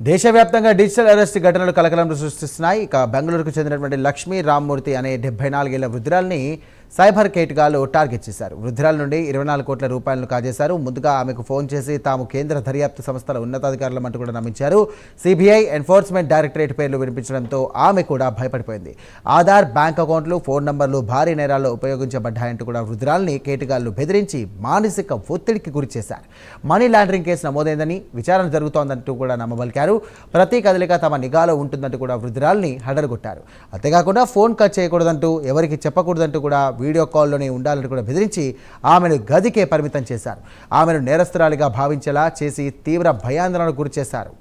దేశవ్యాప్తంగా digital arrest ఘటనలు కలకలం సృష్టిస్తున్నాయి. ఇక బెంగళూరుకు చెందినటువంటి లక్ష్మీ రామ్మూర్తి అనే 74 ఏళ్ల వృద్ధురాల్ని సైబర్ కేటగాళ్లు టార్గెట్ చేశారు. వృద్ధురాల నుండి 24 కోట్ల రూపాయలను కాజేశారు. ముందుగా ఆమెకు ఫోన్ చేసి తాము కేంద్ర దర్యాప్తు సంస్థల ఉన్నతాధికారులమంటూ కూడా నమ్మించారు. సిబిఐ, ఎన్ఫోర్స్మెంట్ డైరెక్టరేట్ పేర్లు వినిపించడంతో ఆమె కూడా భయపడిపోయింది. ఆధార్, బ్యాంక్ అకౌంట్లు, ఫోన్ నంబర్లు భారీ నేరాల్లో ఉపయోగించబడ్డాయంటూ కూడా వృద్ధురాల్ని కేటగాళ్లు బెదిరించి మానసిక ఒత్తిడికి గురి చేశారు. మనీ లాండరింగ్ కేసు నమోదైందని, విచారణ జరుగుతోందంటూ కూడా నమ్మబలికారు. ప్రతి కదలిక తమ నిఘాలో ఉంటుందంటూ కూడా వృద్ధురాల్ని హడలుగొట్టారు. అంతేకాకుండా ఫోన్ కట్ చేయకూడదంటూ, ఎవరికి చెప్పకూడదంటూ కూడా వీడియో కాల్లోనే ఉండాలని కూడా బెదిరించి ఆమెను గదికే పరిమితం చేశారు. ఆమెను నేరస్తురాలిగా భావించేలా చేసి తీవ్ర భయాందోళనకు గురి చేశారు.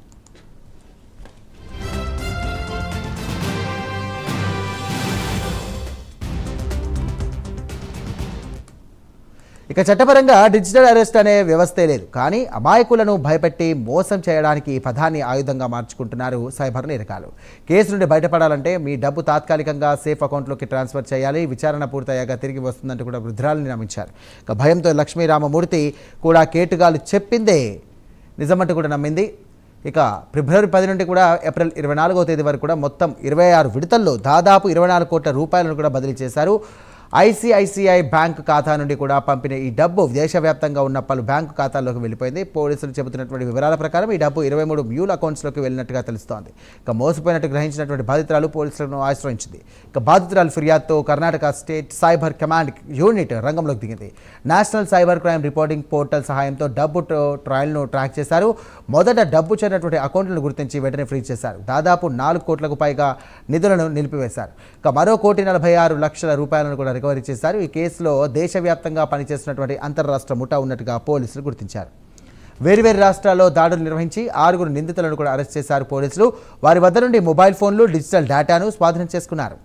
ఇక చట్టపరంగా డిజిటల్ అరెస్ట్ అనే వ్యవస్థే లేదు. కానీ అమాయకులను భయపెట్టి మోసం చేయడానికి ఈ పదాన్ని ఆయుధంగా మార్చుకుంటున్నారు సైబర్ నేరగాళ్లు. కేసు నుండి బయటపడాలంటే మీ డబ్బు తాత్కాలికంగా సేఫ్ అకౌంట్లోకి ట్రాన్స్ఫర్ చేయాలి, విచారణ పూర్తయ్యాక తిరిగి వస్తుందంటూ కూడా వృద్ధురాలని నమ్మించారు. ఇక భయంతో లక్ష్మీ రామమూర్తి కూడా కేటుగాళ్లు చెప్పిందే నిజమంటూ కూడా నమ్మింది. ఇక ఫిబ్రవరి 10 నుండి కూడా ఏప్రిల్ 24వ తేదీ వరకు కూడా మొత్తం 26 విడతల్లో దాదాపు 24 కోట్ల రూపాయలను కూడా బదిలీ చేశారు. ఐసిఐసిఐ బ్యాంకు ఖాతా నుండి కూడా పంపిన ఈ డబ్బు దేశవ్యాప్తంగా ఉన్న పలు బ్యాంకు ఖాతాల్లోకి వెళ్ళిపోయింది. పోలీసులు చెబుతున్నటువంటి వివరాల ప్రకారం ఈ డబ్బు 23 మ్యూల్ అకౌంట్స్లోకి వెళ్ళినట్టుగా తెలుస్తోంది. ఇక మోసపోయినట్టు గ్రహించినటువంటి బాధితురాలు పోలీసులను ఆశ్రయించింది. ఇక బాధితురాలు ఫిర్యాదుతో Karnataka state cyber command unit రంగంలోకి దిగింది. National cyber crime reporting portal సహాయంతో డబ్బు ట్రయల్ను ట్రాక్ చేశారు. మొదట డబ్బు చేరినటువంటి అకౌంట్లను గుర్తించి వెంటనే ఫ్రీజ్ చేశారు. దాదాపు 4 కోట్లకు పైగా నిధులను నిలిపివేశారు. ఇక మరో 1,46,00,000 రూపాయలను కూడా రికవరీ చేశారు. ఈ కేసులో దేశవ్యాప్తంగా పనిచేస్తున్నటువంటి అంతర్రాష్ట్ర ముఠా ఉన్నట్టుగా పోలీసులు గుర్తించారు. వేర్వేరు రాష్ట్రాల్లో దాడులు నిర్వహించి 6 నిందితులను కూడా అరెస్ట్ చేశారు పోలీసులు. వారి వద్ద నుండి మొబైల్ ఫోన్లు, డిజిటల్ డేటాను స్వాధీనం చేసుకున్నారు.